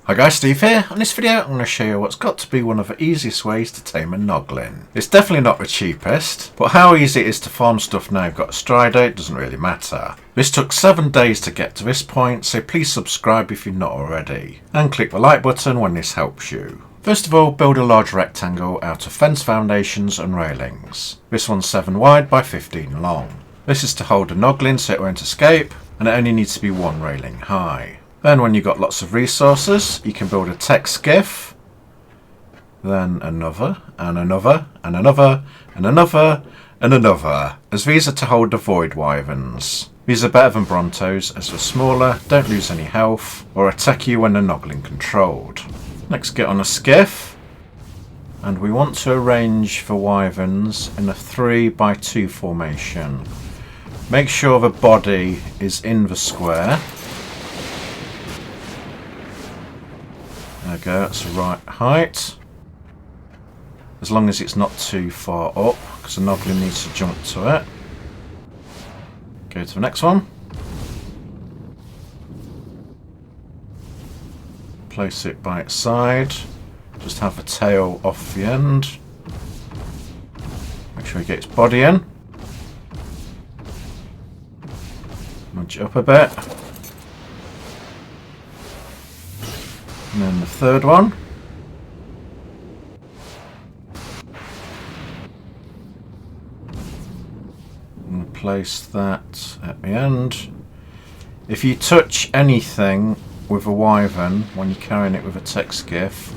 Hi guys, Steve here. On this video I'm going to show you what's got to be one of the easiest ways to tame a Noglin. It's definitely not the cheapest, but how easy it is to farm stuff now you've got a strider, it doesn't really matter. This took 7 days to get to this point, so please subscribe if you're not already. And click the like button when this helps you. First of all, build a large rectangle out of fence foundations and railings. This one's 7 wide by 15 long. This is to hold a Noglin so it won't escape, and it only needs to be 1 railing high. Then when you've got lots of resources, you can build a tech skiff, then another, and another, and another, and another, and another, as these are to hold the void wyverns. These are better than Brontos as they're smaller, don't lose any health, or attack you when they're Noglin controlled. Next, get on a skiff, and we want to arrange the wyverns in a 3 by 2 formation. Make sure the body is in the square. There we go, that's the right height. As long as it's not too far up, because the Noglin needs to jump to it. Go to the next one. Place it by its side. Just have the tail off the end. Make sure you get its body in. Nudge it up a bit. And then the third one. And place that at the end. If you touch anything with a wyvern when you're carrying it with a tech skiff,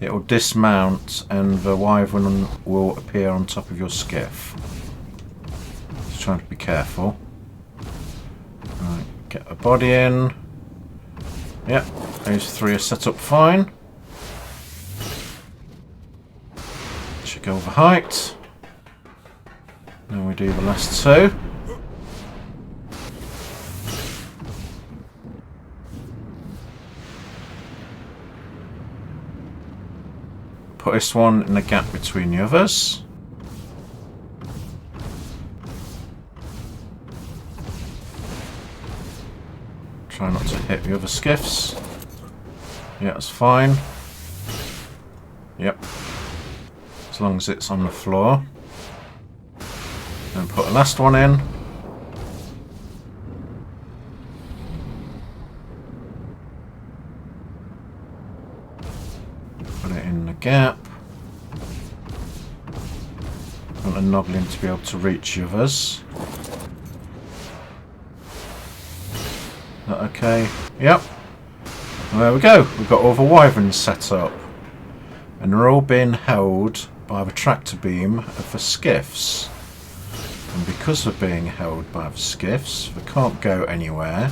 it will dismount and the wyvern will appear on top of your skiff. Just trying to be careful. Right, get the body in. Yep, those 3 are set up fine. Should go over height. Then we do the last 2. Put this one in the gap between the others. Try not to hit the other skiffs. Yeah, that's fine. Yep. As long as it's on the floor. Then put the last one in. Put it in the gap. Want the Noglin to be able to reach the others. Okay, yep. And there we go. We've got all the wyverns set up. And they're all being held by the tractor beam of the skiffs. And because they're being held by the skiffs, they can't go anywhere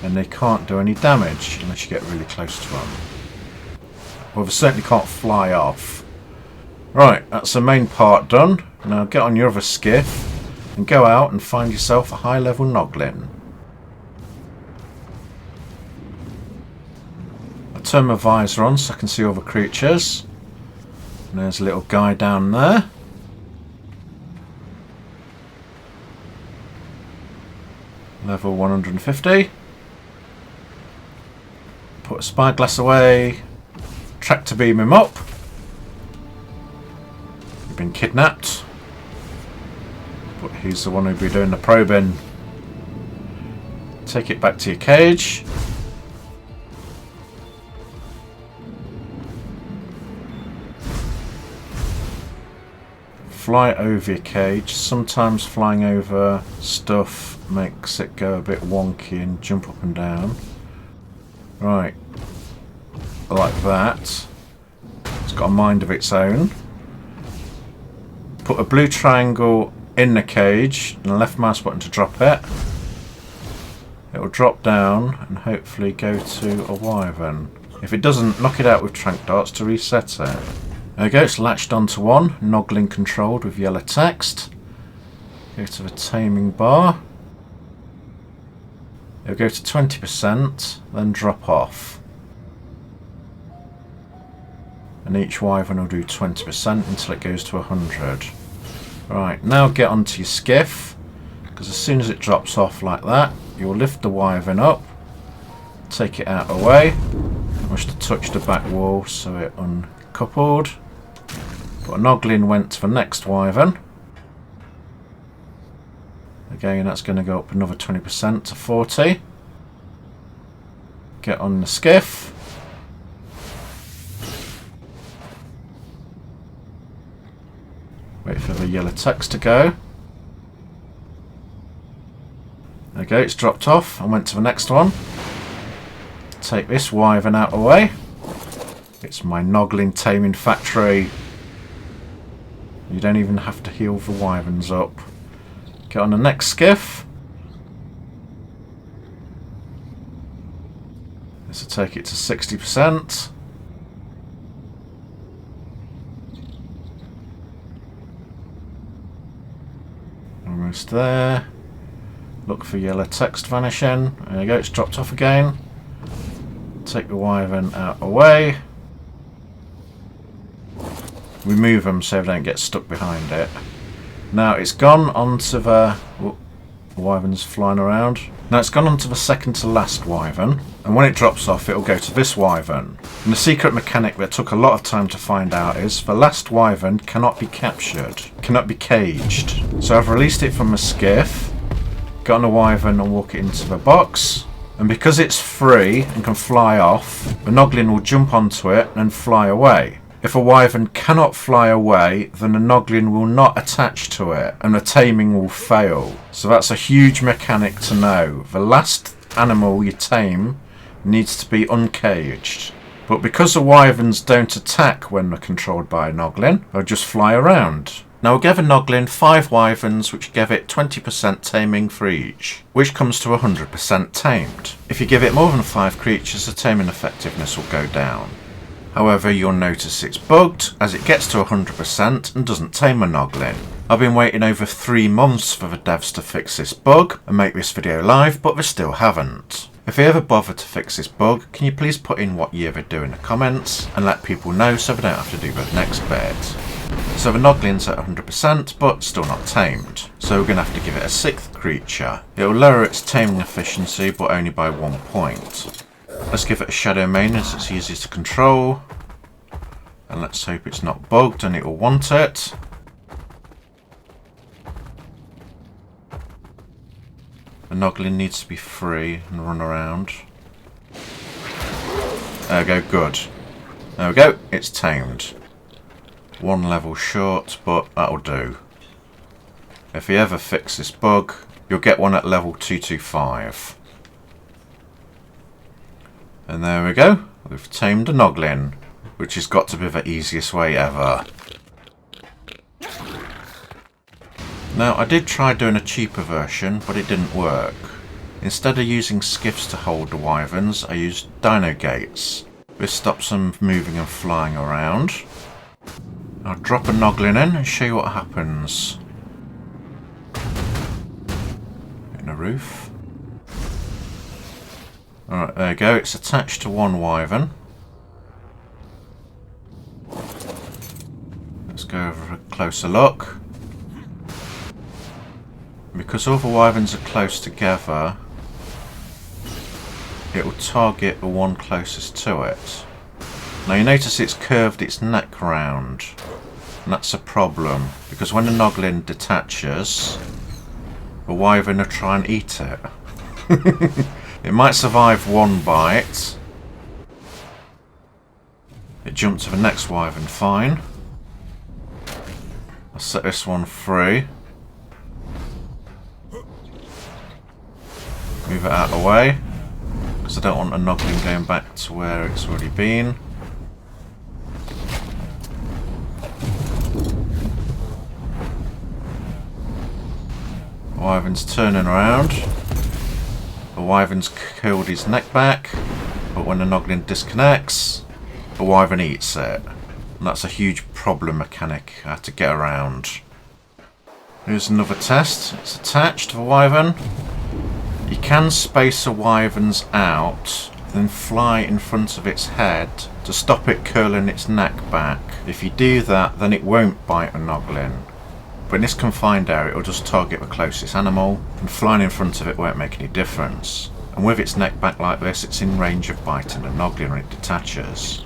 and they can't do any damage unless you get really close to them. Well, they certainly can't fly off. Right, that's the main part done. Now get on your other skiff and go out and find yourself a high level Noglin. Turn my visor on so I can see all the creatures. And there's a little guy down there. Level 150. Put a spyglass away. Tractor beam him up. You've been kidnapped. But he's the one who'll be doing the probing. Take it back to your cage. Fly over your cage. Sometimes flying over stuff makes it go a bit wonky and jump up and down. Right, like that. It's got a mind of its own. Put a blue triangle in the cage and a left mouse button to drop it. It will drop down and hopefully go to a wyvern. If it doesn't, knock it out with trank darts to reset it. There we go, it's latched onto one, Noglin controlled with yellow text. Go to the taming bar. It'll go to 20%, then drop off. And each wyvern will do 20% until it goes to 100. Right, now get onto your skiff, because as soon as it drops off like that, you'll lift the wyvern up, take it out away, Must have touched the back wall so it uncoupled. But a Noglin went to the next Wyvern. Again, that's going to go up another 20% to 40. Get on the skiff. Wait for the yellow text to go. There we go, it's dropped off and went to the next one. Take this Wyvern out of the way. It's my Noglin Taming Factory. You don't even have to heal the Wyverns up. Get on the next skiff. This will take it to 60%. Almost there. Look for yellow text vanishing. There you go, it's dropped off again. Take the Wyvern out of the way. Remove them so they don't get stuck behind it. Now it's gone onto the Wyvern's flying around. Now it's gone onto the second to last Wyvern, and when it drops off it'll go to this Wyvern. And the secret mechanic that took a lot of time to find out is the last Wyvern cannot be captured, cannot be caged. So I've released it from the skiff, got on a Wyvern and walk it into the box, and because it's free and can fly off, the Noglin will jump onto it and fly away. If a Wyvern cannot fly away, then the Noglin will not attach to it and the taming will fail. So that's a huge mechanic to know. The last animal you tame needs to be uncaged. But because the Wyverns don't attack when they're controlled by a Noglin, they'll just fly around. Now we'll give a Noglin 5 Wyverns, which give it 20% taming for each, which comes to 100% tamed. If you give it more than 5 creatures, the taming effectiveness will go down. However, you'll notice it's bugged as it gets to 100% and doesn't tame a Noglin. I've been waiting over 3 months for the devs to fix this bug and make this video live, but they still haven't. If they ever bother to fix this bug, can you please put in what year they do in the comments and let people know so they don't have to do the next bit. So the Noglin's at 100% but still not tamed, so we're going to have to give it a 6th creature. It will lower its taming efficiency but only by 1 point. Let's give it a Shadow Mane as it's easier to control. And let's hope it's not bugged and it will want it. The Noglin needs to be free and run around. There we go, good. There we go, it's tamed. 1 level short, but that'll do. If you ever fix this bug, you'll get one at level 225. And there we go, we've tamed a Noglin, which has got to be the easiest way ever. Now I did try doing a cheaper version, but it didn't work. Instead of using skiffs to hold the Wyverns, I used dino gates. This stops them moving and flying around. I'll drop a Noglin in and show you what happens. In the roof. Alright, there you go, it's attached to 1 Wyvern. Let's go over a closer look. Because all the Wyverns are close together, it will target the one closest to it. Now you notice it's curved its neck round, and that's a problem, because when the Noglin detaches, the Wyvern will try and eat it. It might survive 1 bite. It jumped to the next Wyvern, fine. I'll set this one free. Move it out of the way, because I don't want a Noglin going back to where it's already been. The Wyvern's turning around. The Wyvern's killed his neck back, but when the Noglin disconnects, the Wyvern eats it. And that's a huge problem mechanic I had to get around. Here's another test. It's attached to the Wyvern. You can space a Wyvern's out, then fly in front of its head to stop it curling its neck back. If you do that, then it won't bite a Noglin. But in this confined area, it'll just target the closest animal, and flying in front of it won't make any difference. And with its neck back like this, it's in range of biting a Noglin when it detaches.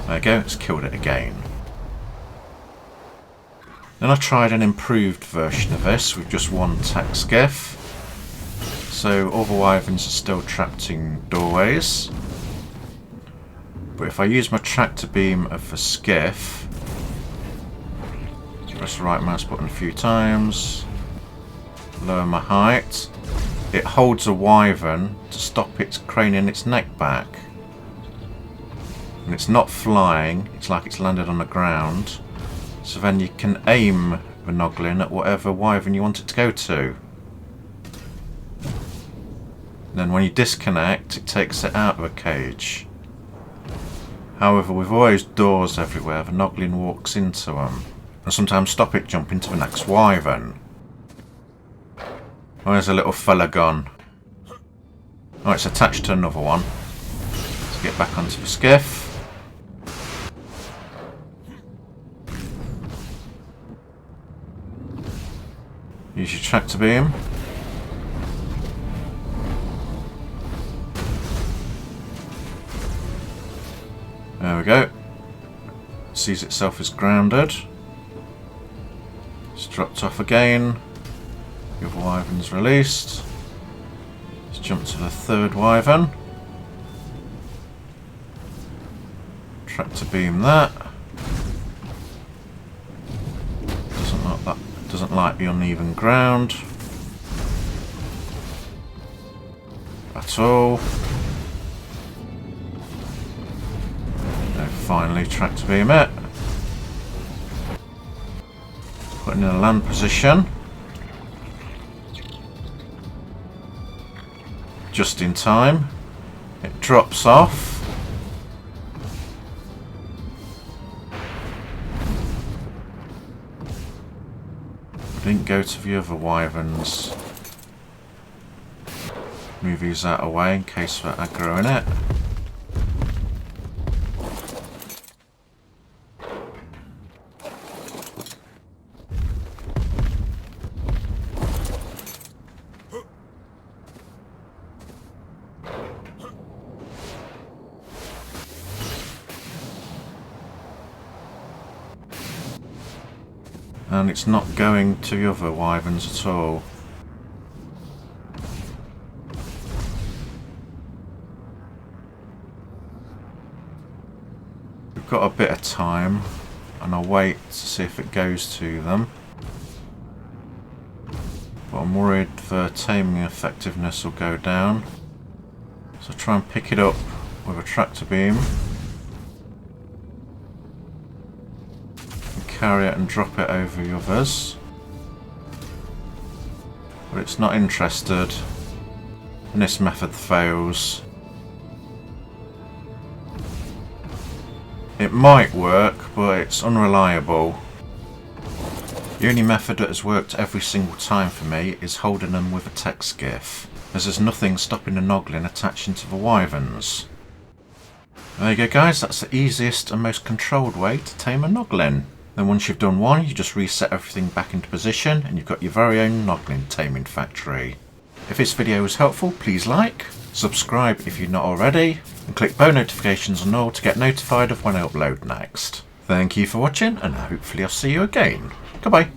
There you go, it's killed it again. Then I tried an improved version of this with just one tech skiff. So all the wyverns are still trapped in doorways. But if I use my tractor beam of the skiff, press the right mouse button a few times, lower my height, it holds a wyvern to stop it craning its neck back. And it's not flying, it's like it's landed on the ground. So then you can aim the Noglin at whatever wyvern you want it to go to. Then when you disconnect, it takes it out of the cage. However, with always doors everywhere, the Noglin walks into them. And sometimes stop it jumping to the next wyvern. Where's a little fella gone? Oh, it's attached to another one. Let's get back onto the skiff. Use your tractor beam. There we go. Sees itself as grounded. It's dropped off again. The other wyvern's released. Let's jump to the third wyvern. Tractor beam that. Doesn't like the uneven ground at all. Now finally tractor beam it. Put it in a land position. Just in time. It drops off. Didn't go to the other wyverns. Move these out of the way in case they're aggro in it. And it's not going to the other wyverns at all. We've got a bit of time, and I'll wait to see if it goes to them. But I'm worried the taming effectiveness will go down. So try and pick it up with a tractor beam. Carry it and drop it over the others. But it's not interested, and this method fails. It might work, but it's unreliable. The only method that has worked every single time for me is holding them with a tech skiff, as there's nothing stopping the Noglin attaching to the wyverns. There you go guys, that's the easiest and most controlled way to tame a Noglin. Then once you've done one, you just reset everything back into position and you've got your very own Noglin Taming Factory. If this video was helpful, please like, subscribe if you're not already, and click bell notifications on all to get notified of when I upload next. Thank you for watching, and hopefully I'll see you again. Goodbye.